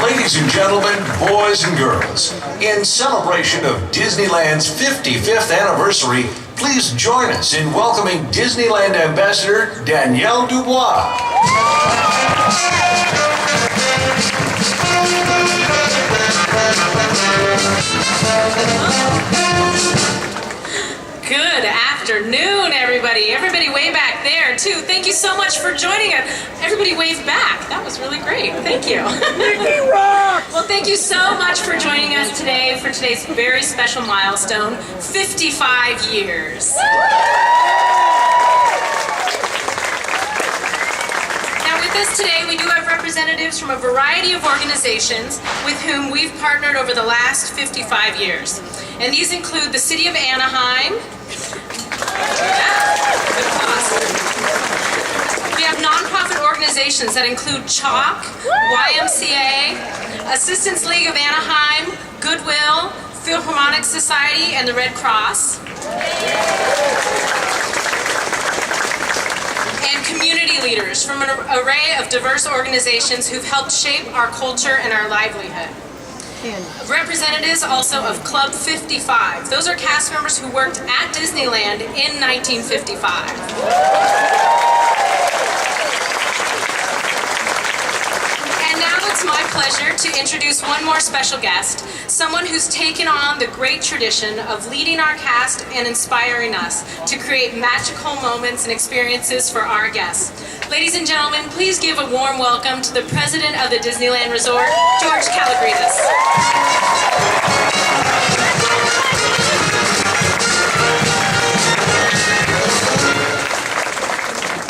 Ladies and gentlemen, boys and girls, in celebration of Disneyland's 55th anniversary, please join us in welcoming Disneyland Ambassador Danielle Dubois. Good afternoon, everybody. Everybody way back there, too. Thank you so much for joining us. Everybody wave back. That was really great. Thank you. Well, thank you so much for joining us today for today's very special milestone, 55 years. Now, with us today, we do have representatives from a variety of organizations with whom we've partnered over the last 55 years. And these include the City of Anaheim. We have nonprofit organizations that include CHOC, YMCA, Assistance League of Anaheim, Goodwill, Philharmonic Society, and the Red Cross. And community leaders from an array of diverse organizations who've helped shape our culture and our livelihood. Representatives also of Club 55. Those are cast members who worked at Disneyland in 1955. And now it's my pleasure to introduce one more special guest, someone who's taken on the great tradition of leading our cast and inspiring us to create magical moments and experiences for our guests. Ladies and gentlemen, please give a warm welcome to the president of the Disneyland Resort, George Calagridas.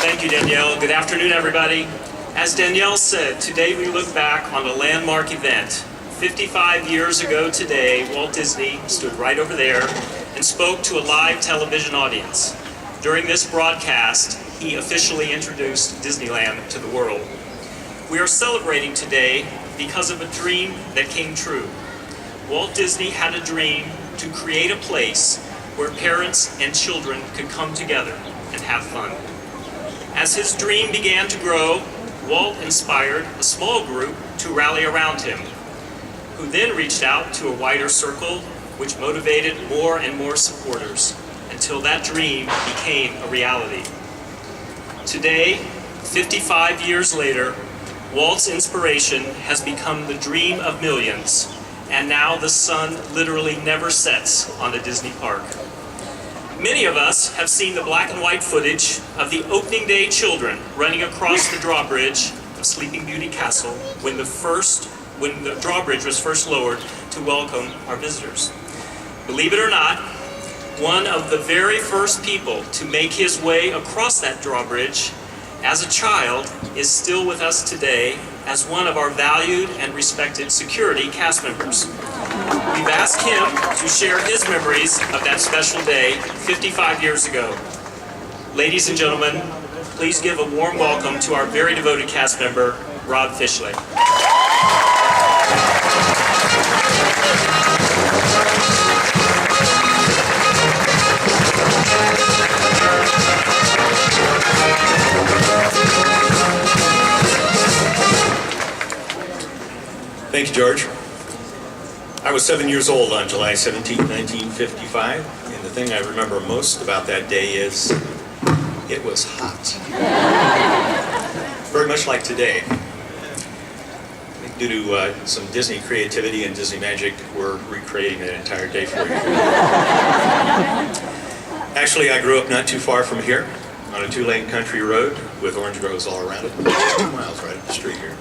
Thank you, Danielle. Good afternoon, everybody. As Danielle said, today we look back on a landmark event. 55 years ago today, Walt Disney stood right over there and spoke to a live television audience. During this broadcast, he officially introduced Disneyland to the world. We are celebrating today because of a dream that came true. Walt Disney had a dream to create a place where parents and children could come together and have fun. As his dream began to grow, Walt inspired a small group to rally around him, who then reached out to a wider circle, which motivated more and more supporters, until that dream became a reality. Today, 55 years later, Walt's inspiration has become the dream of millions, and now the sun literally never sets on the Disney park. Many of us have seen the black and white footage of the opening day children running across the drawbridge of Sleeping Beauty Castle when the drawbridge was first lowered to welcome our visitors. Believe it or not, one of the very first people to make his way across that drawbridge as a child is still with us today as one of our valued and respected security cast members. We've asked him to share his memories of that special day 55 years ago. Ladies and gentlemen, please give a warm welcome to our very devoted cast member, Rob Fishley. Thank you, George. I was 7 years old on July 17, 1955, and the thing I remember most about that day is it was hot. Very much like today. Due to some Disney creativity and Disney magic, we're recreating that entire day for you. Actually, I grew up not too far from here, on a 2-lane country road with orange groves all around it, just 2 miles right up the street here.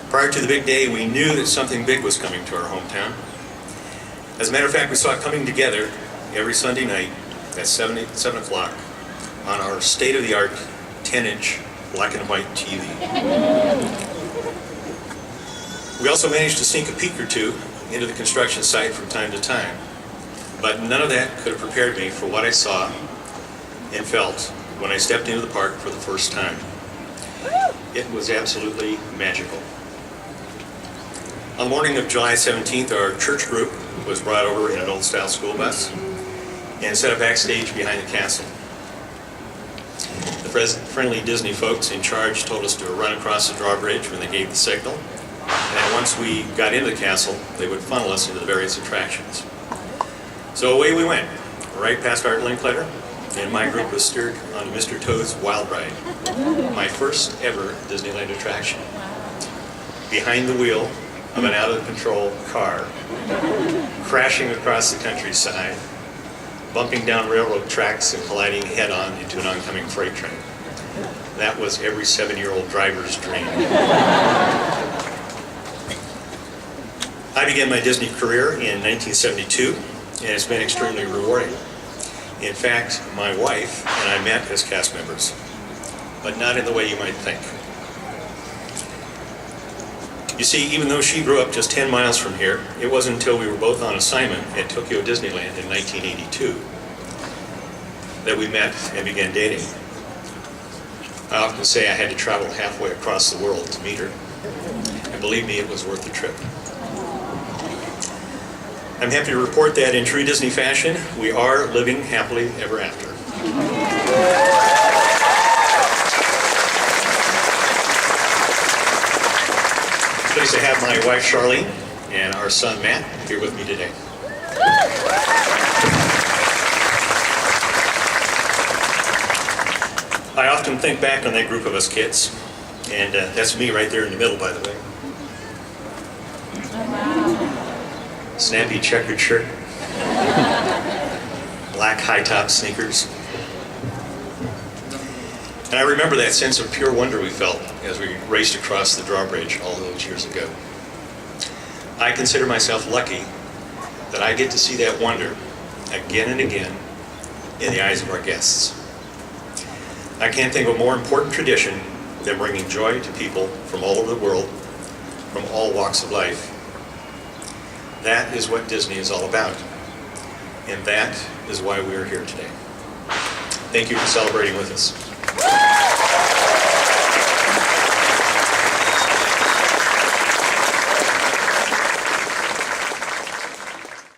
Prior to the big day, we knew that something big was coming to our hometown. As a matter of fact, we saw it coming together every Sunday night at 7 o'clock on our state-of-the-art 10-inch black and white TV. We also managed to sneak a peek or two into the construction site from time to time, but none of that could have prepared me for what I saw and felt when I stepped into the park for the first time. It was absolutely magical. On the morning of July 17th, our church group was brought over in an old-style school bus and set up backstage behind the castle. The friendly Disney folks in charge told us to run across the drawbridge when they gave the signal, and then once we got into the castle, they would funnel us into the various attractions. So away we went, right past Art Linkletter, and my group was steered onto Mr. Toad's Wild Ride, my first ever Disneyland attraction. Behind the wheel of an out-of-control car, crashing across the countryside, bumping down railroad tracks and colliding head-on into an oncoming freight train. That was every 7-year-old driver's dream. I began my Disney career in 1972, and it's been extremely rewarding. In fact, my wife and I met as cast members, but not in the way you might think. You see, even though she grew up just 10 miles from here, it wasn't until we were both on assignment at Tokyo Disneyland in 1982 that we met and began dating. I often say I had to travel halfway across the world to meet her, and believe me, it was worth the trip. I'm happy to report that in true Disney fashion, we are living happily ever after. Pleased to have my wife Charlene and our son Matt here with me today. I often think back on that group of us kids, and that's me right there in the middle, by the way. Snappy checkered shirt, black high-top sneakers. And I remember that sense of pure wonder we felt as we raced across the drawbridge all those years ago. I consider myself lucky that I get to see that wonder again and again in the eyes of our guests. I can't think of a more important tradition than bringing joy to people from all over the world, from all walks of life. That is what Disney is all about, and that is why we are here today. Thank you for celebrating with us.